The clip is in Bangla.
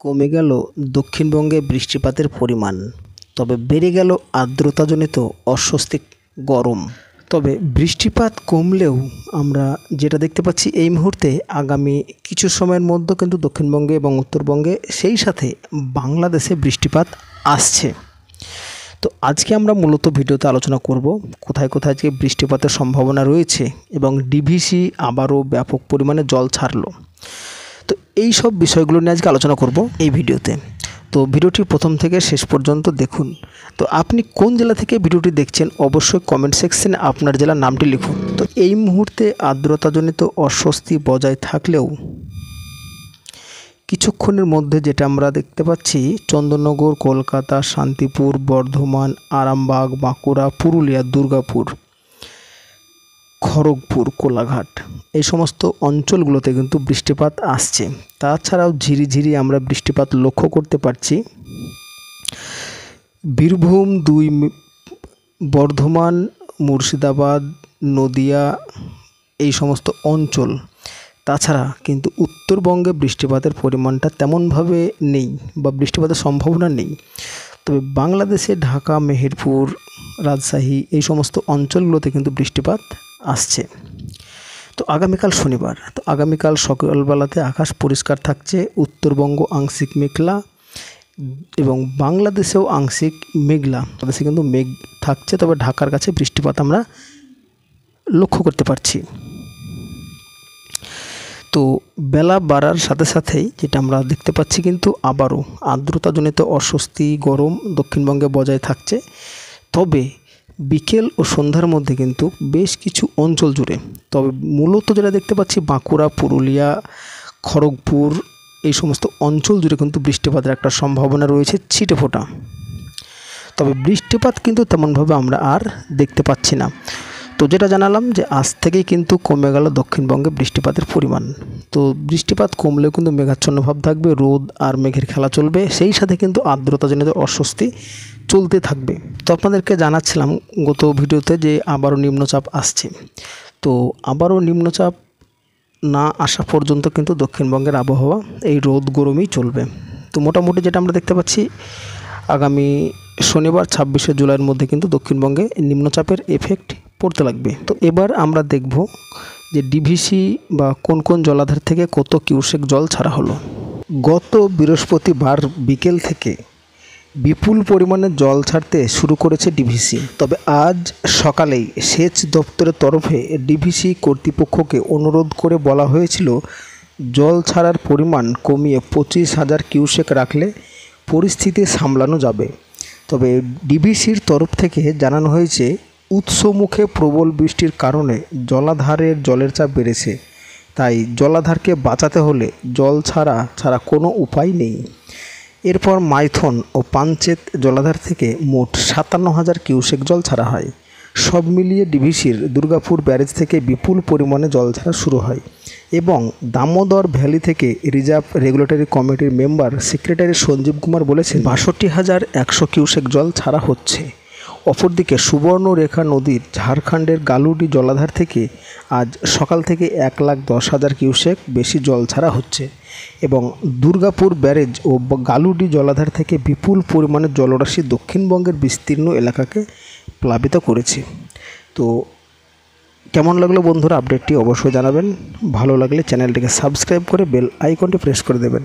কমে গেল দক্ষিণবঙ্গে বৃষ্টিপাতের পরিমাণ, তবে বেড়ে গেল আর্দ্রতাজনিত অস্বস্তি গরম। তবে বৃষ্টিপাত কমলেও আমরা যেটা দেখতে পাচ্ছি এই মুহূর্তে আগামী কিছু সময়ের মধ্যে কিন্তু দক্ষিণবঙ্গে এবং উত্তরবঙ্গে সেই সাথে বাংলাদেশে বৃষ্টিপাত আসছে। তো আজকে আমরা মূলত ভিডিওতে আলোচনা করব কোথায় কোথায় আজকে বৃষ্টিপাতের সম্ভাবনা রয়েছে এবং ডিভিসি আবারও ব্যাপক পরিমাণে জল ছাড়লো। তো এই সব বিষয়গুলো নিয়ে আজকে আলোচনা করব এই ভিডিওতে। তো ভিডিওটি প্রথম থেকে শেষ পর্যন্ত দেখুন। তো আপনি কোন জেলা থেকে ভিডিওটি দেখছেন অবশ্যই কমেন্ট সেকশনে আপনার জেলার নামটি লিখুন। তো এই মুহূর্তে আর্দ্রতাজনিত অস্বস্তি বজায় থাকলেও কিছুক্ষণের মধ্যে যেটা আমরা দেখতে পাচ্ছি চন্দননগর, কলকাতা, শান্তিপুর, বর্ধমান, আরামবাগ, বাঁকুড়া, পুরুলিয়া, দুর্গাপুর, খড়গপুর, কোলাঘাট এই সমস্ত অঞ্চলগুলোতে কিন্তু বৃষ্টিপাত আসছে। তাছাড়াও ঝিরিঝিরি আমরা বৃষ্টিপাত লক্ষ্য করতে পারছি বীরভূম 2, বর্ধমান, মুর্শিদাবাদ, নদিয়া এই সমস্ত অঞ্চল। তাছাড়া কিন্তু উত্তরবঙ্গে বৃষ্টিপাতের পরিমাণটা তেমনভাবে নেই বা বৃষ্টিপাতের সম্ভাবনা নেই। তবে বাংলাদেশে ঢাকা, মেহেরপুর, রাজশাহী এই সমস্ত অঞ্চলগুলোতে কিন্তু বৃষ্টিপাত আসছে। তো আগামীকাল শনিবার, তো আগামীকাল সকালবেলাতে আকাশ পরিষ্কার থাকছে। উত্তরবঙ্গ আংশিক মেঘলা এবং বাংলাদেশেও আংশিক মেঘলা। বাংলাদেশে কিন্তু মেঘ থাকছে, তবে ঢাকার কাছে বৃষ্টিপাত আমরা লক্ষ্য করতে পারছি। তো বেলা বাড়ার সাথে সাথেই যেটা আমরা দেখতে পাচ্ছি কিন্তু আবারও আর্দ্রতাজনিত অস্বস্তি গরম দক্ষিণবঙ্গে বজায় থাকছে। তবে বিকেল ও সন্ধ্যার মধ্যে কিন্তু বেশ কিছু অঞ্চল জুড়ে, তবে মূলত যেটা দেখতে পাচ্ছি বাঁকুড়া, পুরুলিয়া, খড়গপুর এই সমস্ত অঞ্চল জুড়ে কিন্তু বৃষ্টিপাতের একটা সম্ভাবনা রয়েছে ছিটেফোঁটা। তবে বৃষ্টিপাত কিন্তু তেমনভাবে আমরা আর দেখতে পাচ্ছি না। তো যেটা জানালাম যে আজ থেকেই কিন্তু কমে গেল দক্ষিণবঙ্গে বৃষ্টিপাতের পরিমাণ। তো বৃষ্টিপাত কমলেও কিন্তু মেঘাচ্ছন্ন ভাব থাকবে, রোদ আর মেঘের খেলা চলবে, সেই সাথে কিন্তু আর্দ্রতাজনিত অস্বস্তি চলতে থাকবে। তো আপনাদেরকে জানাচ্ছিলাম গত ভিডিওতে যে আবারও নিম্নচাপ আসছে। তো আবারও নিম্নচাপ না আসা পর্যন্ত কিন্তু দক্ষিণবঙ্গের আবহাওয়া এই রোদ গরমই চলবে। তো মোটামুটি যেটা আমরা দেখতে পাচ্ছি আগামী শনিবার 26শে জুলাইয়ের মধ্যে কিন্তু দক্ষিণবঙ্গে নিম্নচাপের এফেক্ট পড়তে লাগবে। তো এবার আমরা দেখব যে ডিভিসি বা কোন কোন জলাধার থেকে কত কিউসেক জল ছাড়া হলো। গত বৃহস্পতিবার বিকেল থেকে বিপুল পরিমাণে জল ছাড়তে শুরু করেছে ডিভিসি। তবে আজ সকালেই সেচ দপ্তরের তরফে ডিভিসি কর্তৃপক্ষকে অনুরোধ করে বলা হয়েছিল জল ছাড়ার পরিমাণ কমিয়ে 25,000 কিউসেক রাখলে পরিস্থিতি সামলানো যাবে। তবে ডিভিসির তরফ থেকে জানানো হয়েছে উৎসমুখে প্রবল বৃষ্টির কারণে জলাধারের জলের চাপ বেড়েছে, তাই জলাধারকে বাঁচাতে হলে জল ছাড়া কোনো উপায় নেই। এরপর মাইথন ও পাঞ্চেত জলাধার থেকে মোট 57,000 কিউসেক জল ছাড়া হয়। সব মিলিয়ে ডিভিসির দুর্গাপুর ব্যারেজ থেকে বিপুল পরিমাণে জল ছাড়া শুরু হয় এবং দামোদর ভ্যালি থেকে রিজার্ভ রেগুলেটরি কমিটির মেম্বার সেক্রেটারি সঞ্জীব কুমার বলেছেন 62,100 কিউসেক জল ছাড়া হচ্ছে। অপরদিকে সুবর্ণরেখা নদীর ঝাড়খণ্ডের গালুডি জলাধার থেকে আজ সকাল থেকে 1,10,000 কিউসেক বেশি জল ছাড়া হচ্ছে এবং দুর্গাপুর ব্যারেজ ও গালুডি জলাধার থেকে বিপুল পরিমাণে জলরাশি দক্ষিণবঙ্গের বিস্তীর্ণ এলাকাকে প্লাবিত করেছে। তো কেমন লাগলো বন্ধুরা আপডেটটি অবশ্যই জানাবেন। ভালো লাগলে চ্যানেলটিকে সাবস্ক্রাইব করে বেল আইকনটি প্রেস করে দেবেন।